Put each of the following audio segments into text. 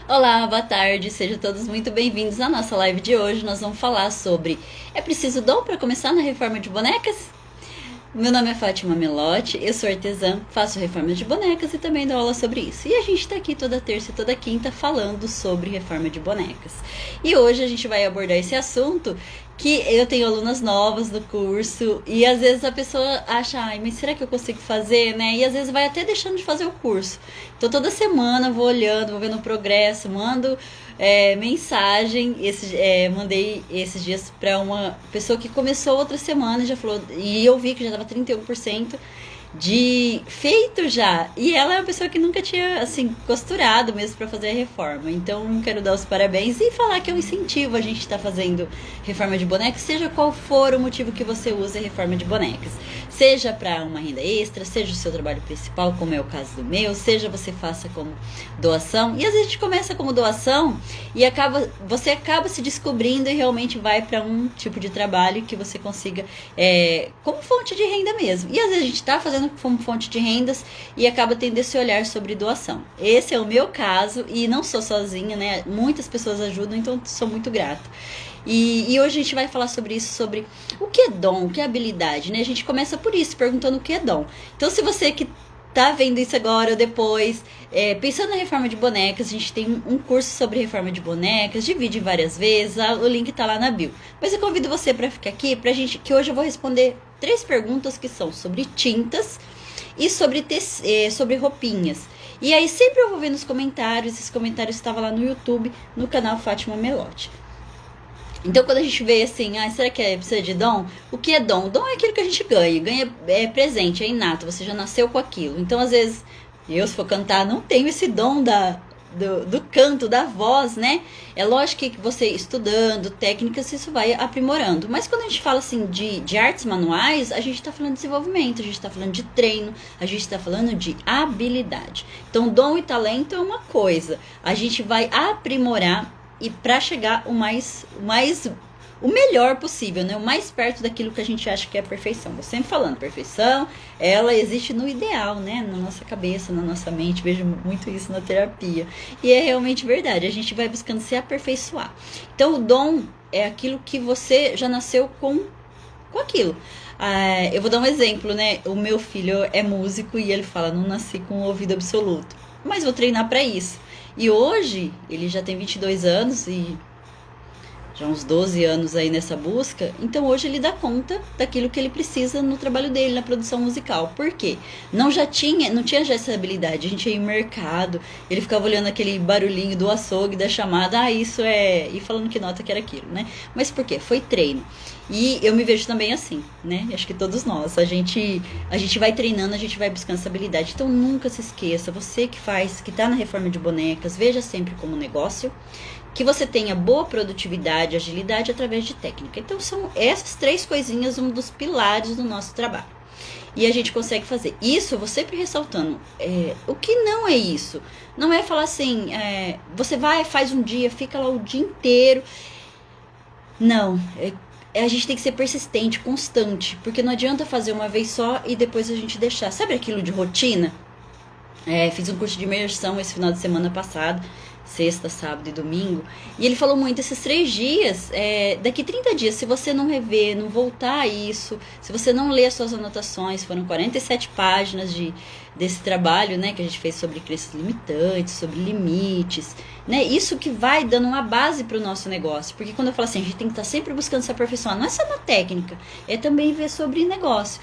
Olá, boa tarde, sejam todos muito bem-vindos à nossa live de hoje. Nós vamos falar sobre: é preciso dom para começar na reforma de bonecas? Meu nome é Fátima Melotti, eu sou artesã, faço reforma de bonecas e também dou aula sobre isso. E a gente está aqui toda terça e toda quinta falando sobre reforma de bonecas. E hoje a gente vai abordar esse assunto que eu tenho alunas novas do curso e às vezes a pessoa acha, ai, mas será que eu consigo fazer, né? E às vezes vai até deixando de fazer o curso. Então toda semana eu vou olhando, vou vendo o progresso, mando mensagem. Mandei esses dias para uma pessoa que começou outra semana e já falou, e eu vi que já estava 31% de feito já. E ela é uma pessoa que nunca tinha, assim, costurado mesmo para fazer a reforma. Então, quero dar os parabéns e falar que é um incentivo a gente estar fazendo reforma de bonecas, seja qual for o motivo que você use a reforma de bonecas. Seja para uma renda extra, seja o seu trabalho principal, como é o caso do meu, seja você faça como doação. E às vezes a gente começa como doação e você acaba se descobrindo e realmente vai para um tipo de trabalho que você consiga como fonte de renda mesmo. E às vezes a gente está fazendo como fonte de rendas e acaba tendo esse olhar sobre doação. Esse é o meu caso e não sou sozinha, né? Muitas pessoas ajudam, então sou muito grata. E hoje a gente vai falar sobre isso, sobre o que é dom, o que é habilidade, né? A gente começa por isso, perguntando o que é dom. Então, se você que tá vendo isso agora ou depois, pensando na reforma de bonecas, a gente tem um curso sobre reforma de bonecas, divide em várias vezes, o link tá lá na bio. Mas eu convido você para ficar aqui, que hoje eu vou responder 3 perguntas que são sobre tintas e sobre roupinhas. E aí sempre eu vou ver nos comentários, esses comentários estavam lá no YouTube, no canal Fátima Melotti. Então, quando a gente vê assim, será que precisa de dom? O que é dom? Dom é aquilo que a gente ganha. Ganha é presente, é inato, você já nasceu com aquilo. Então, às vezes, eu, se for cantar, não tenho esse dom do canto, da voz, né? É lógico que você estudando técnicas, isso vai aprimorando. Mas quando a gente fala assim de artes manuais, a gente está falando de desenvolvimento, a gente está falando de treino, a gente está falando de habilidade. Então, dom e talento é uma coisa. A gente vai aprimorar e para chegar o melhor possível, né? O mais perto daquilo que a gente acha que é a perfeição. Eu sempre falando, perfeição, ela existe no ideal, né? Na nossa cabeça, na nossa mente, vejo muito isso na terapia. E é realmente verdade, a gente vai buscando se aperfeiçoar. Então, o dom é aquilo que você já nasceu com aquilo. Eu vou dar um exemplo, né? O meu filho é músico e ele fala, não nasci com o ouvido absoluto, mas vou treinar para isso. E hoje, ele já tem 22 anos e já uns 12 anos aí nessa busca. Então hoje ele dá conta daquilo que ele precisa no trabalho dele, na produção musical. Por quê? Não tinha já essa habilidade. A gente ia em mercado, ele ficava olhando aquele barulhinho do açougue, da chamada, isso é... E falando que nota que era aquilo, né? Mas por quê? Foi treino. E eu me vejo também assim, né? Acho que todos nós. A gente vai treinando, a gente vai buscando essa habilidade. Então nunca se esqueça, você que tá na reforma de bonecas, veja sempre como negócio, que você tenha boa produtividade, agilidade através de técnica. Então são essas 3 coisinhas um dos pilares do nosso trabalho. E a gente consegue fazer. Isso, vou sempre ressaltando, o que não é isso? Não é falar assim, você vai, faz um dia, fica lá o dia inteiro. Não, a gente tem que ser persistente, constante, porque não adianta fazer uma vez só e depois a gente deixar. Sabe aquilo de rotina? Fiz um curso de imersão esse final de semana passado, sexta, sábado e domingo, e ele falou muito, esses 3 dias, daqui 30 dias, se você não rever, não voltar a isso, se você não ler as suas anotações, foram 47 páginas desse trabalho, né, que a gente fez sobre crenças limitantes, sobre limites, né, isso que vai dando uma base para o nosso negócio, porque quando eu falo assim, a gente tem que estar sempre buscando se aperfeiçoar, não é só na técnica, é também ver sobre negócio,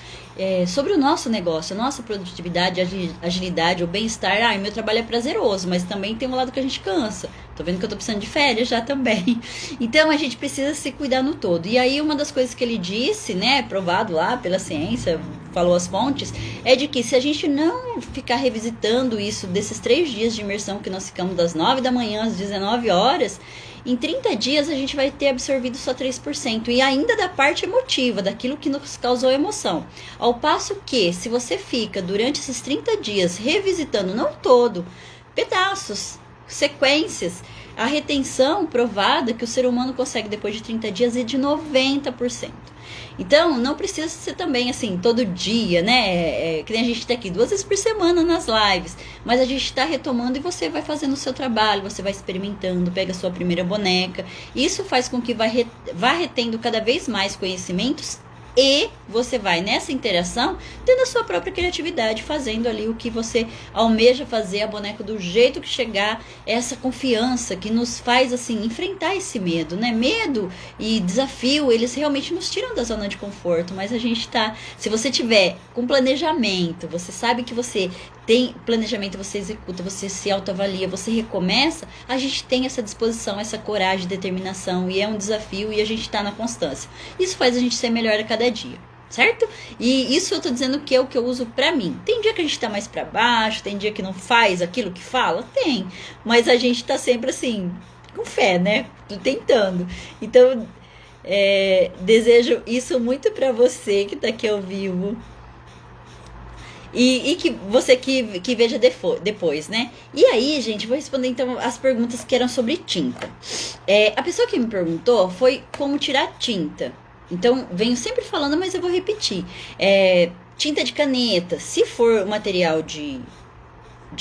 sobre o nosso negócio, a nossa produtividade, agilidade, o bem-estar. Meu trabalho é prazeroso, mas também tem um lado que a gente cansa. Tô vendo que eu tô precisando de férias já também. Então a gente precisa se cuidar no todo. E aí uma das coisas que ele disse, né, provado lá pela ciência, falou as fontes, é de que se a gente não ficar revisitando isso desses 3 dias de imersão que nós ficamos das 9 da manhã às 19 horas, em 30 dias a gente vai ter absorvido só 3%, e ainda da parte emotiva, daquilo que nos causou emoção. Ao passo que, se você fica durante esses 30 dias revisitando, não todo, pedaços, sequências. A retenção provada que o ser humano consegue depois de 30 dias é de 90%. Então, não precisa ser também assim, todo dia, né? Que nem a gente tá aqui 2 vezes por semana nas lives. Mas a gente tá retomando e você vai fazendo o seu trabalho, você vai experimentando, pega a sua primeira boneca. Isso faz com que vá retendo cada vez mais conhecimentos. E você vai nessa interação tendo a sua própria criatividade, fazendo ali o que você almeja fazer, a boneca do jeito que chegar, essa confiança que nos faz assim enfrentar esse medo, né? Medo e desafio, eles realmente nos tiram da zona de conforto, mas a gente tá, se você tiver com planejamento, você sabe que você tem planejamento, você executa, você se autoavalia, você recomeça, a gente tem essa disposição, essa coragem, determinação, e é um desafio e a gente tá na constância. Isso faz a gente ser melhor a cada dia, certo? E isso eu tô dizendo que é o que eu uso pra mim. Tem dia que a gente tá mais pra baixo, tem dia que não faz aquilo que fala, tem, mas a gente tá sempre assim, com fé, né? Tentando. Então, desejo isso muito pra você que tá aqui ao vivo. E que você que veja depois, né? E aí, gente, vou responder então as perguntas que eram sobre tinta. A pessoa que me perguntou foi como tirar tinta. Então, venho sempre falando, mas eu vou repetir. Tinta de caneta, se for material de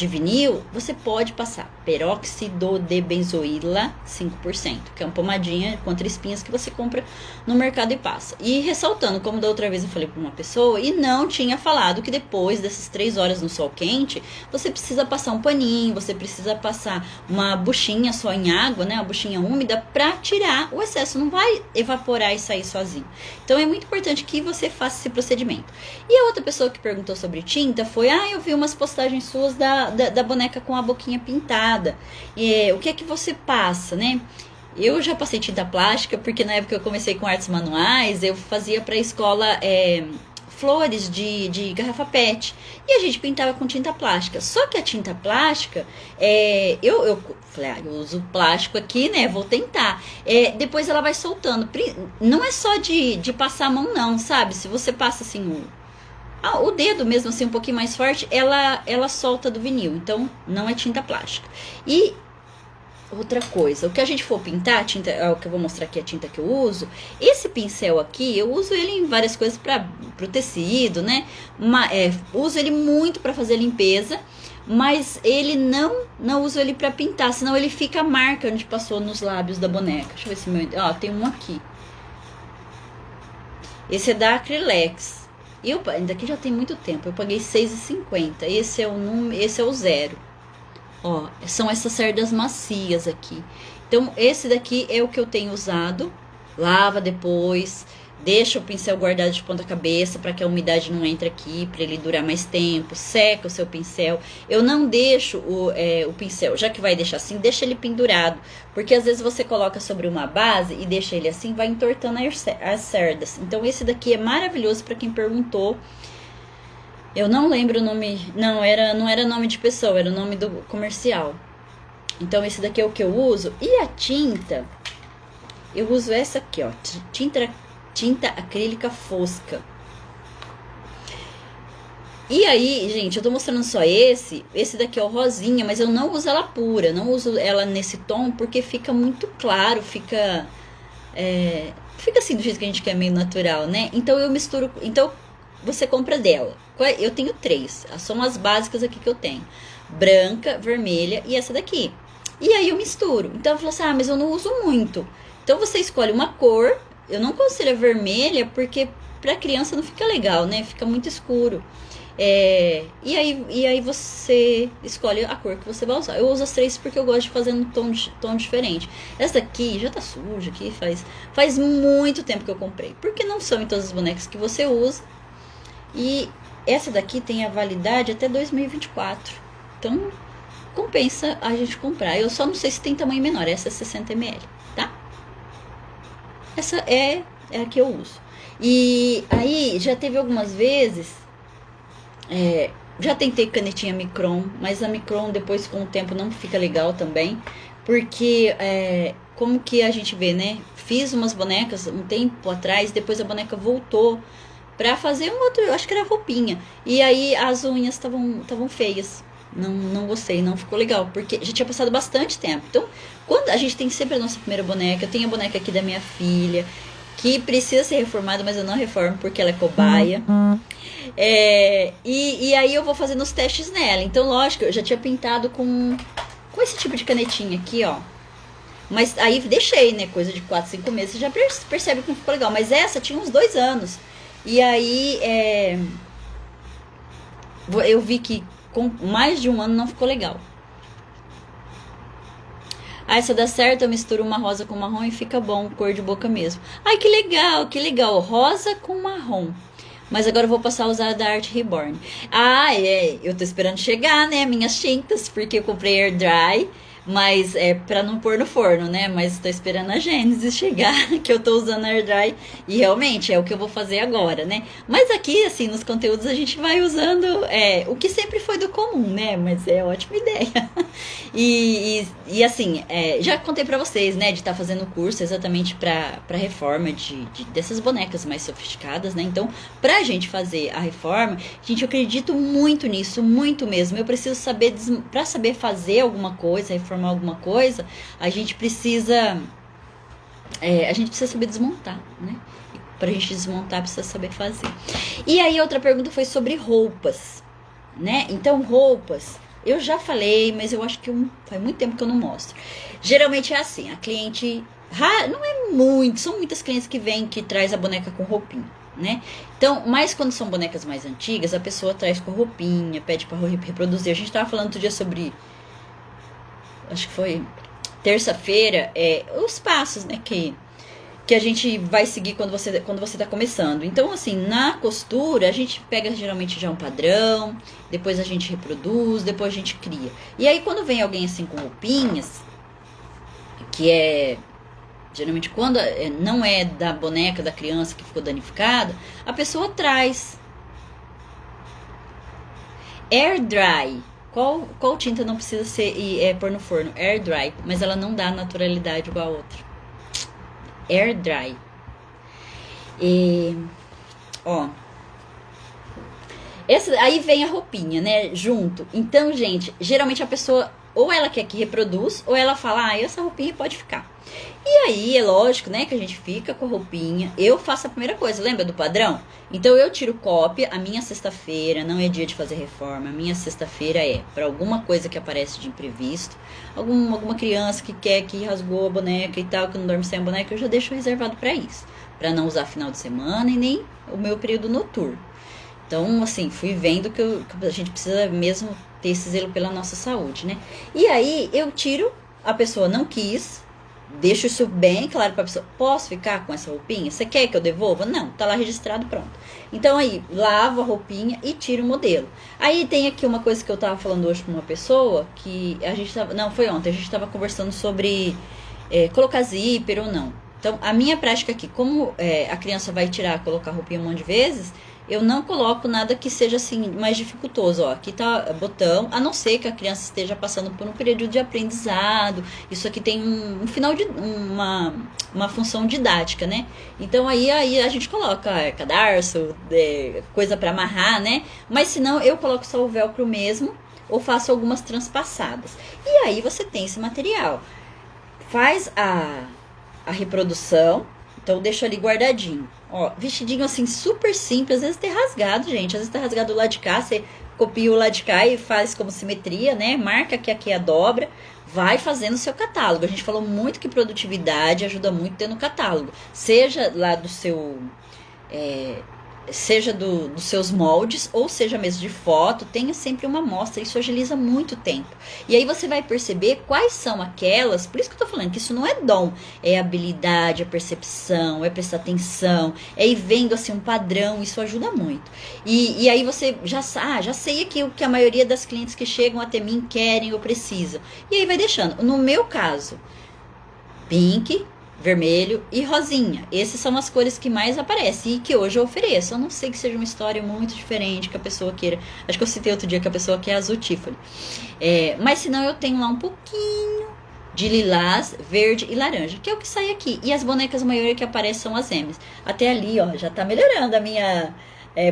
vinil, você pode passar peróxido de benzoíla 5%, que é uma pomadinha contra espinhas que você compra no mercado e passa. E ressaltando, como da outra vez eu falei para uma pessoa e não tinha falado que depois dessas 3 horas no sol quente, você precisa passar um paninho, você precisa passar uma buchinha só em água, né, uma buchinha úmida para tirar o excesso, não vai evaporar e sair sozinho. Então é muito importante que você faça esse procedimento. E a outra pessoa que perguntou sobre tinta foi, eu vi umas postagens suas da boneca com a boquinha pintada. O que é que você passa, né? Eu já passei tinta plástica, porque na época que eu comecei com artes manuais, eu fazia para a escola flores de garrafa PET. E a gente pintava com tinta plástica. Só que a tinta plástica, eu falei, eu uso plástico aqui, né? Vou tentar. Depois ela vai soltando. Não é só de passar a mão, não, sabe? Se você passa assim o dedo mesmo assim um pouquinho mais forte, ela solta do vinil, então não é tinta plástica. E outra coisa, o que a gente for pintar, tinta, o que eu vou mostrar aqui é a tinta que eu uso. Esse pincel aqui, eu uso ele em várias coisas para pro tecido, né? Uso ele muito para fazer limpeza, mas ele não uso ele para pintar, senão ele fica a marca onde passou nos lábios da boneca. Deixa eu ver se meu, tem um aqui. Esse é da Acrylex. Daqui já tem muito tempo, eu paguei R$6,50. Esse é o 0. São essas cerdas macias aqui. Então, esse daqui é o que eu tenho usado. Lava depois, deixa o pincel guardado de ponta cabeça para que a umidade não entre aqui, para ele durar mais tempo. Seca o seu pincel. Eu não deixo o pincel, já que vai deixar assim, deixa ele pendurado. Porque às vezes você coloca sobre uma base e deixa ele assim, vai entortando as cerdas. Então esse daqui é maravilhoso para quem perguntou. Eu não lembro o nome, não era nome de pessoa, era o nome do comercial. Então esse daqui é o que eu uso. E a tinta, eu uso essa aqui, tinta acrílica fosca. E aí, gente, eu tô mostrando só esse daqui é o rosinha, mas eu não uso ela pura, não uso ela nesse tom, porque fica muito claro, fica assim do jeito que a gente quer, meio natural, né? Então eu misturo, então você compra dela. Eu tenho 3, são as básicas aqui que eu tenho: branca, vermelha e essa daqui. E aí eu misturo. Então eu falo assim, mas eu não uso muito. Então você escolhe uma cor. Eu não considero vermelha porque pra criança não fica legal, né? Fica muito escuro. E aí você escolhe a cor que você vai usar. Eu uso as 3 porque eu gosto de fazer um tom diferente. Essa daqui já tá suja aqui, faz muito tempo que eu comprei. Porque não são em todas as bonecas que você usa. E essa daqui tem a validade até 2024. Então compensa a gente comprar. Eu só não sei se tem tamanho menor. Essa é 60 ml, tá? Essa é a que eu uso. E aí já teve algumas vezes, já tentei canetinha Micron, mas a Micron depois com o tempo não fica legal também, porque como que a gente vê, né? Fiz umas bonecas um tempo atrás, depois a boneca voltou pra fazer um outro, eu acho que era roupinha, e aí as unhas estavam feias. Não gostei, não ficou legal, porque já tinha passado bastante tempo. Então, quando a gente tem sempre a nossa primeira boneca, eu tenho a boneca aqui da minha filha, que precisa ser reformada, mas eu não reformo porque ela é cobaia. E aí eu vou fazendo os testes nela. Então, lógico, eu já tinha pintado com esse tipo de canetinha aqui, ó. Mas aí deixei, né? Coisa de 4, 5 meses. Você já percebe que não ficou legal. Mas essa tinha uns 2 anos. E aí eu vi que com mais de um ano não ficou legal. Aí se dá certo, eu misturo uma rosa com marrom e fica bom, cor de boca mesmo. Ai, que legal, que legal. Rosa com marrom. Mas agora eu vou passar a usar da Art Reborn. Ah, eu tô esperando chegar, né, minhas tintas, porque eu comprei air dry, mas é pra não pôr no forno, né? Mas tô esperando a Gênesis chegar, que eu tô usando air dry, e realmente é o que eu vou fazer agora, né? Mas aqui, assim, nos conteúdos a gente vai usando o que sempre foi do comum, né? Mas é ótima ideia. E assim, já contei pra vocês, né, de estar fazendo curso exatamente pra reforma dessas bonecas mais sofisticadas, né? Então, pra gente fazer a reforma, gente, eu acredito muito nisso, muito mesmo. Eu preciso saber, pra saber fazer alguma coisa, reformar alguma coisa, a gente precisa saber desmontar, né? Pra gente desmontar, precisa saber fazer. E aí, outra pergunta foi sobre roupas, né? Então, roupas, eu já falei, mas eu acho que faz muito tempo que eu não mostro. Geralmente é assim, a cliente, não é muito, são muitas clientes que vêm, que traz a boneca com roupinha, né? Então, mas quando são bonecas mais antigas, a pessoa traz com roupinha, pede pra reproduzir. A gente tava falando outro dia sobre, acho que foi terça-feira, os passos, né, que a gente vai seguir quando você tá começando. Então, assim, na costura, a gente pega geralmente já um padrão, depois a gente reproduz, depois a gente cria. E aí, quando vem alguém assim com roupinhas, que geralmente quando não é da boneca da criança que ficou danificada, a pessoa traz air dry. Qual tinta não precisa ser pôr no forno? Air dry, mas ela não dá naturalidade igual a outra. Air dry. Aí vem a roupinha, né, junto. Então, gente, geralmente a pessoa ou ela quer que reproduz, ou ela fala, essa roupinha pode ficar. E aí, é lógico, né, que a gente fica com a roupinha. Eu faço a primeira coisa, lembra do padrão? Então eu tiro cópia. A minha sexta-feira não é dia de fazer reforma. A minha sexta-feira é para alguma coisa que aparece de imprevisto. Alguma criança que rasgou a boneca e tal, que não dorme sem a boneca, eu já deixo reservado para isso. Para não usar final de semana e nem o meu período noturno. Então, assim, fui vendo que a gente precisa mesmo ter esse zelo pela nossa saúde, né? E aí eu tiro, a pessoa não quis, deixo isso bem claro pra pessoa. Posso ficar com essa roupinha? Você quer que eu devolva? Não, tá lá registrado, pronto. Então aí, lavo a roupinha e tiro o modelo. Aí tem aqui uma coisa que eu tava falando hoje com uma pessoa, que a gente tava... Não, foi ontem, a gente tava conversando sobre colocar zíper ou não. Então, a minha prática aqui, como a criança vai colocar a roupinha um monte de vezes, eu não coloco nada que seja assim mais dificultoso. Ó, aqui tá botão, a não ser que a criança esteja passando por um período de aprendizado. Isso aqui tem um final de uma função didática, né? Então aí a gente coloca cadarço, coisa para amarrar, né? Mas se não, eu coloco só o velcro mesmo ou faço algumas transpassadas. E aí você tem esse material. Faz a reprodução, então deixa ali guardadinho. Ó, vestidinho assim, super simples, às vezes tem rasgado, gente. Às vezes tá rasgado do lado de cá, você copia o lado de cá e faz como simetria, né? Marca que aqui é a dobra, vai fazendo o seu catálogo. A gente falou muito que produtividade ajuda muito tendo catálogo. Seja lá do seu... seja dos seus moldes, ou seja mesmo de foto, tenha sempre uma amostra, isso agiliza muito o tempo. E aí você vai perceber quais são aquelas, por isso que eu tô falando que isso não é dom, é habilidade, é percepção, é prestar atenção, é ir vendo assim um padrão, isso ajuda muito. E aí você já sei aqui o que a maioria das clientes que chegam até mim querem ou precisam. E aí vai deixando. No meu caso, pink, vermelho e rosinha. Essas são as cores que mais aparecem e que hoje eu ofereço. Eu não sei que seja uma história muito diferente que a pessoa queira. Acho que eu citei outro dia que a pessoa quer azul Tiffany. Mas senão eu tenho lá um pouquinho de lilás, verde e laranja, que é o que sai aqui. E as bonecas maiores que aparecem são as M's. Até ali, ó, já tá melhorando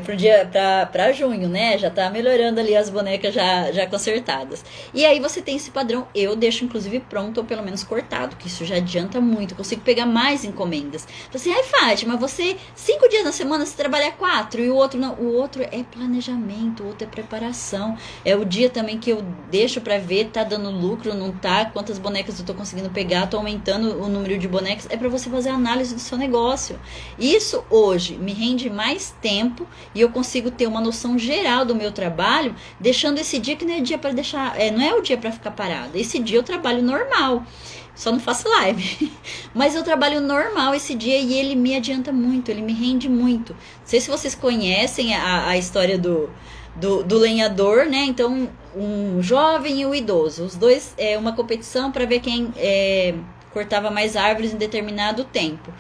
pro dia, pra junho, né? Já tá melhorando ali as bonecas já consertadas. E aí você tem esse padrão, eu deixo inclusive pronto ou pelo menos cortado, que isso já adianta muito, eu consigo pegar mais encomendas. Então assim, ai Fátima, você 5 dias na semana você trabalha 4 e o outro não. O outro é planejamento, o outro é preparação. É o dia também que eu deixo pra ver, tá dando lucro, não tá, quantas bonecas eu tô conseguindo pegar, tô aumentando o número de bonecas, é pra você fazer a análise do seu negócio. Isso hoje me rende mais tempo e eu consigo ter uma noção geral do meu trabalho, deixando esse dia que não é dia para deixar, não é o dia para ficar parado. Esse dia eu trabalho normal, só não faço live, mas eu trabalho normal esse dia e ele me adianta muito, ele me rende muito. Não sei se vocês conhecem a história do lenhador, né? Então, um jovem e um idoso, os dois é uma competição para ver quem cortava mais árvores em determinado tempo.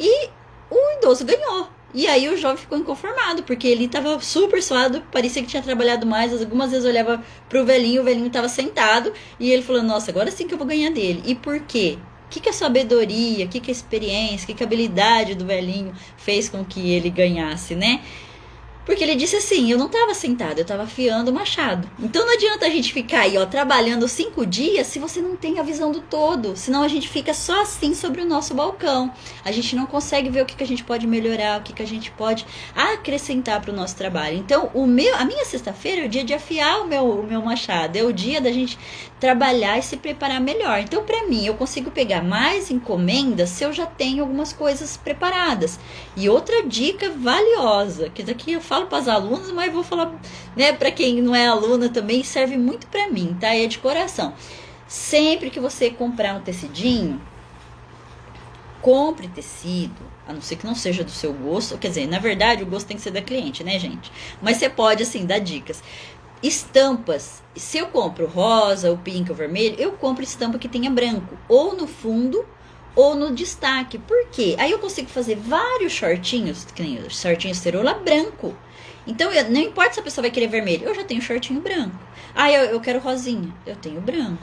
E o idoso ganhou. E aí o jovem ficou inconformado, porque ele estava super suado, parecia que tinha trabalhado mais. Algumas vezes eu olhava pro velhinho, o velhinho estava sentado, e ele falou, nossa, agora sim que eu vou ganhar dele. E por quê? O que a sabedoria, o que a experiência, o que a habilidade do velhinho fez com que ele ganhasse, né? Porque ele disse assim, eu não estava sentado, eu estava afiando o machado. Então não adianta a gente ficar aí, ó, trabalhando 5 dias se você não tem a visão do todo. Senão a gente fica só assim sobre o nosso balcão. A gente não consegue ver o que a gente pode melhorar, o que a gente pode acrescentar para o nosso trabalho. Então a minha sexta-feira é o dia de afiar o meu machado. É o dia da gente trabalhar e se preparar melhor. Então para mim, eu consigo pegar mais encomendas se eu já tenho algumas coisas preparadas. E outra dica valiosa, que daqui eu falo para as alunas, mas vou falar, né, para quem não é aluna também, serve muito para mim, tá? É de coração. Sempre que você comprar um tecidinho, compre tecido, a não ser que não seja do seu gosto, quer dizer, na verdade o gosto tem que ser da cliente, né, gente? Mas você pode, assim, dar dicas. Estampas, se eu compro rosa, o pink, o vermelho, eu compro estampa que tenha branco, ou no fundo, ou no destaque. Por quê? Aí eu consigo fazer vários shortinhos, que nem shortinho cerola branco. Então, não importa se a pessoa vai querer vermelho, eu já tenho shortinho branco. Ah, eu quero rosinha, eu tenho branco.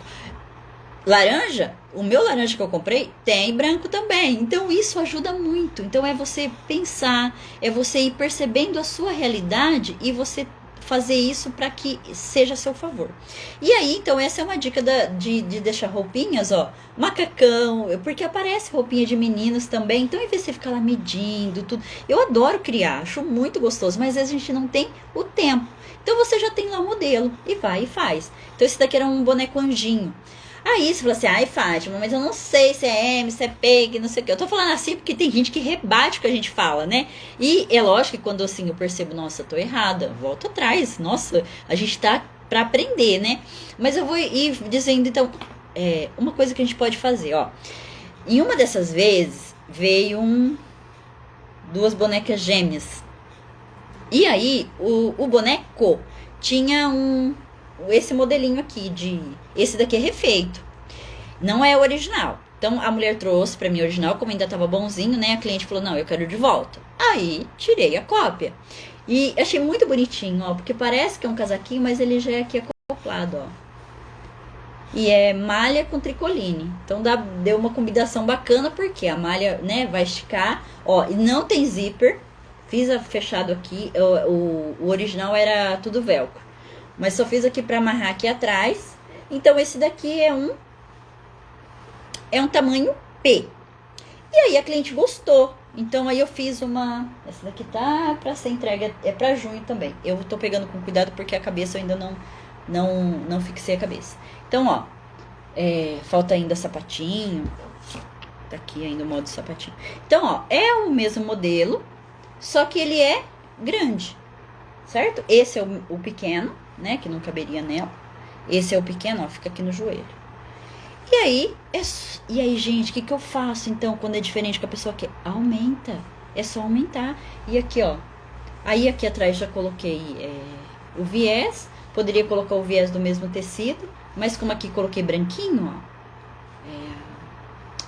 Laranja, o meu laranja que eu comprei tem branco também. Então, isso ajuda muito. Então, é você pensar, é você ir percebendo a sua realidade e você fazer isso para que seja a seu favor. E aí, então, essa é uma dica de deixar roupinhas, ó, macacão, porque aparece roupinha de meninos também, então, em vez de você ficar lá medindo, tudo, eu adoro criar, acho muito gostoso, mas às vezes a gente não tem o tempo. Então, você já tem lá o modelo, e vai e faz. Então, esse daqui era um boneco anjinho. Aí você fala assim, ai Fátima, mas eu não sei se é M, se é P, que não sei o que. Eu tô falando assim porque tem gente que rebate o que a gente fala, né? E é lógico que quando assim eu percebo, nossa, eu tô errada, volto atrás. Nossa, a gente tá pra aprender, né? Mas eu vou ir dizendo, então, uma coisa que a gente pode fazer, ó. Em uma dessas vezes, veio duas bonecas gêmeas. E aí, o boneco tinha esse modelinho aqui esse daqui é refeito, não é original. Então a mulher trouxe pra mim o original, como ainda tava bonzinho, né? A cliente falou, não, eu quero de volta. Aí tirei a cópia e achei muito bonitinho, ó, porque parece que é um casaquinho, mas ele já é aqui acoplado, ó. E é malha com tricoline. Então deu uma combinação bacana, porque a malha, né, vai esticar, ó, e não tem zíper. Fiz fechado aqui, o original era tudo velcro, mas só fiz aqui para amarrar aqui atrás. Então esse daqui é um tamanho P. E aí a cliente gostou. Então aí eu fiz essa daqui tá para ser entregue, é para junho também. Eu tô pegando com cuidado porque a cabeça eu ainda não fixei a cabeça. Então, ó, falta ainda sapatinho. Tá aqui ainda o modo sapatinho. Então, ó, é o mesmo modelo, só que ele é grande, certo? Esse é o pequeno, né, que não caberia nela. Esse é o pequeno, ó, fica aqui no joelho. E aí, gente, o que eu faço então quando é diferente que a pessoa quer? Aumenta, é só aumentar. E aqui, ó, aí aqui atrás já coloquei o viés, poderia colocar o viés do mesmo tecido, mas como aqui coloquei branquinho, ó,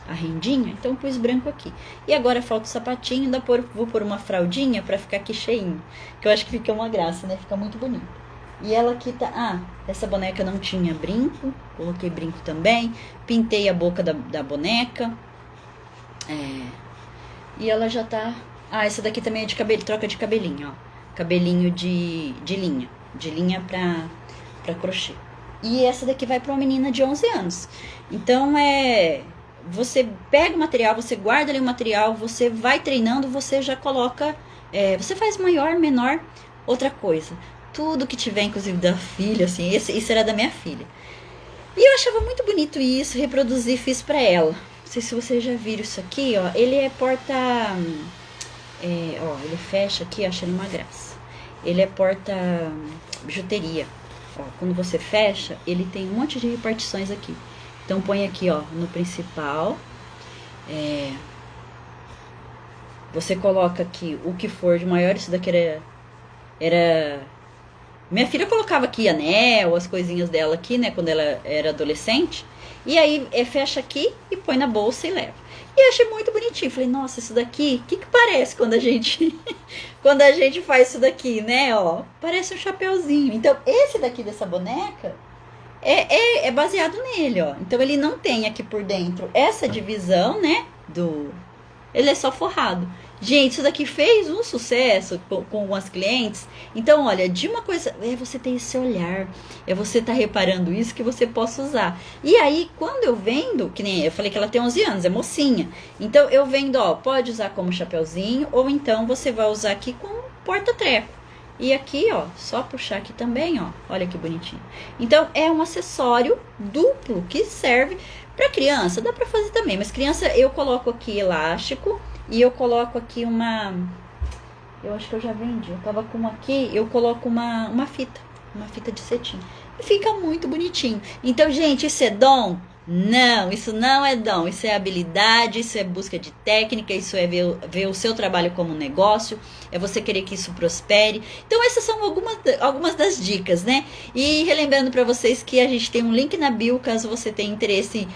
a rendinha, então pus branco aqui. E agora falta o sapatinho, ainda vou pôr uma fraldinha pra ficar aqui cheinho, que eu acho que fica uma graça, né? Fica muito bonito. E ela aqui tá... essa boneca não tinha brinco, coloquei brinco também, pintei a boca da boneca. E ela já tá... essa daqui também é de cabelo, troca de cabelinho, ó. cabelinho de linha pra crochê. E essa daqui vai para uma menina de 11 anos. Então, você pega o material, você guarda ali o material, você vai treinando, você já coloca, você faz maior, menor, outra coisa. Tudo que tiver, inclusive da filha, assim, isso era da minha filha. E eu achava muito bonito isso, reproduzi, fiz pra ela. Não sei se vocês já viram isso aqui, ó. Ele é porta... ó, ele fecha aqui, achando uma graça. Ele é porta bijuteria. Ó, quando você fecha, ele tem um monte de repartições aqui. Então põe aqui, ó, no principal. Você coloca aqui o que for de maior. Isso daqui era... Minha filha colocava aqui anel, as coisinhas dela aqui, né, quando ela era adolescente. E aí fecha aqui e põe na bolsa e leva. E eu achei muito bonitinho. Falei, nossa, isso daqui, o que parece quando a gente quando a gente faz isso daqui, né, ó? Parece um chapeuzinho. Então, esse daqui dessa boneca é baseado nele, ó. Então, ele não tem aqui por dentro essa divisão, né, ele é só forrado. Gente, isso daqui fez um sucesso com as clientes. Então, olha, de uma coisa... você ter esse olhar. Você tá reparando isso que você possa usar. E aí, quando eu vendo... Que nem eu falei que ela tem 11 anos, é mocinha. Então, eu vendo, ó, pode usar como chapeuzinho. Ou então, você vai usar aqui como porta-treco. E aqui, ó, só puxar aqui também, ó. Olha que bonitinho. Então, é um acessório duplo que serve para criança. Dá para fazer também, mas criança eu coloco aqui elástico e eu coloco aqui uma... Eu acho que eu já vendi. Eu tava com aqui, eu coloco uma fita de cetim. E fica muito bonitinho. Então, gente, isso é dom? Não, isso não é dom, isso é habilidade, isso é busca de técnica, isso é ver o seu trabalho como um negócio, é você querer que isso prospere. Então essas são algumas das dicas, né? E relembrando para vocês que a gente tem um link na bio, caso você tenha interesse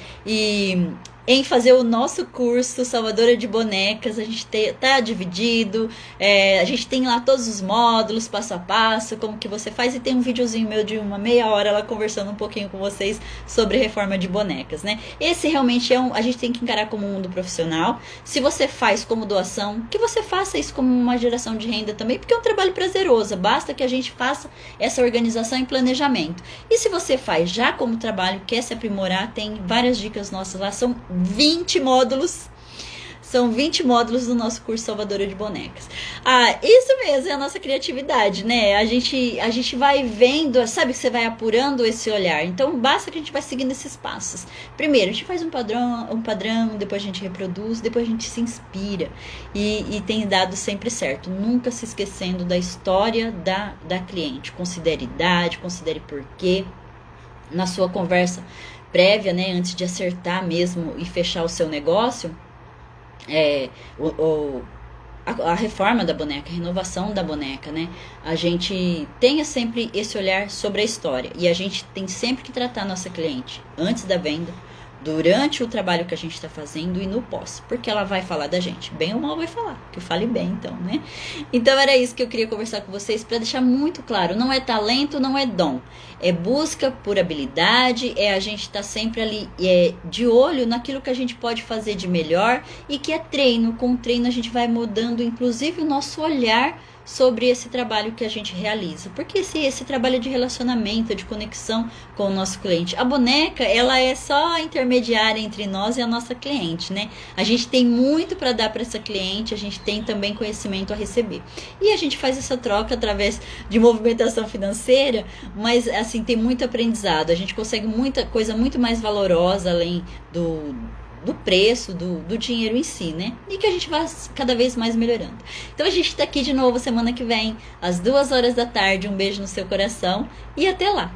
em fazer o nosso curso Salvadora de Bonecas. A gente tá dividido, a gente tem lá todos os módulos, passo a passo, como que você faz, e tem um videozinho meu de uma meia hora lá conversando um pouquinho com vocês sobre reforma de bonecas, né? Esse realmente a gente tem que encarar como um mundo profissional. Se você faz como doação, que você faça isso como uma geração de renda também, porque é um trabalho prazeroso, basta que a gente faça essa organização e planejamento. E se você faz já como trabalho, quer se aprimorar, tem várias dicas nossas lá, são 20 módulos. São 20 módulos do nosso curso Salvadora de Bonecas. Isso mesmo, é a nossa criatividade, né? A gente vai vendo, sabe que você vai apurando esse olhar. Então, basta que a gente vai seguindo esses passos. Primeiro, a gente faz um padrão, depois a gente reproduz, depois a gente se inspira. E tem dado sempre certo. Nunca se esquecendo da história da cliente. Considere idade, considere porquê. Na sua conversa prévia, né, antes de acertar mesmo e fechar o seu negócio, a reforma da boneca, a renovação da boneca, né, a gente tenha sempre esse olhar sobre a história, e a gente tem sempre que tratar a nossa cliente antes da venda, durante o trabalho que a gente está fazendo e no pós, porque ela vai falar da gente, bem ou mal vai falar, que eu fale bem então, né? Então era isso que eu queria conversar com vocês, para deixar muito claro, não é talento, não é dom, é busca por habilidade, a gente estar sempre ali de olho naquilo que a gente pode fazer de melhor, e que é treino. Com o treino a gente vai mudando inclusive o nosso olhar sobre esse trabalho que a gente realiza, porque esse trabalho é de relacionamento, de conexão com o nosso cliente. A boneca, ela é só a intermediária entre nós e a nossa cliente, né? A gente tem muito para dar para essa cliente, a gente tem também conhecimento a receber, e a gente faz essa troca através de movimentação financeira, mas assim, tem muito aprendizado, a gente consegue muita coisa muito mais valorosa, além do preço, do dinheiro em si, né? E que a gente vai cada vez mais melhorando. Então a gente tá aqui de novo semana que vem, às 2 horas da tarde. Um beijo no seu coração e até lá!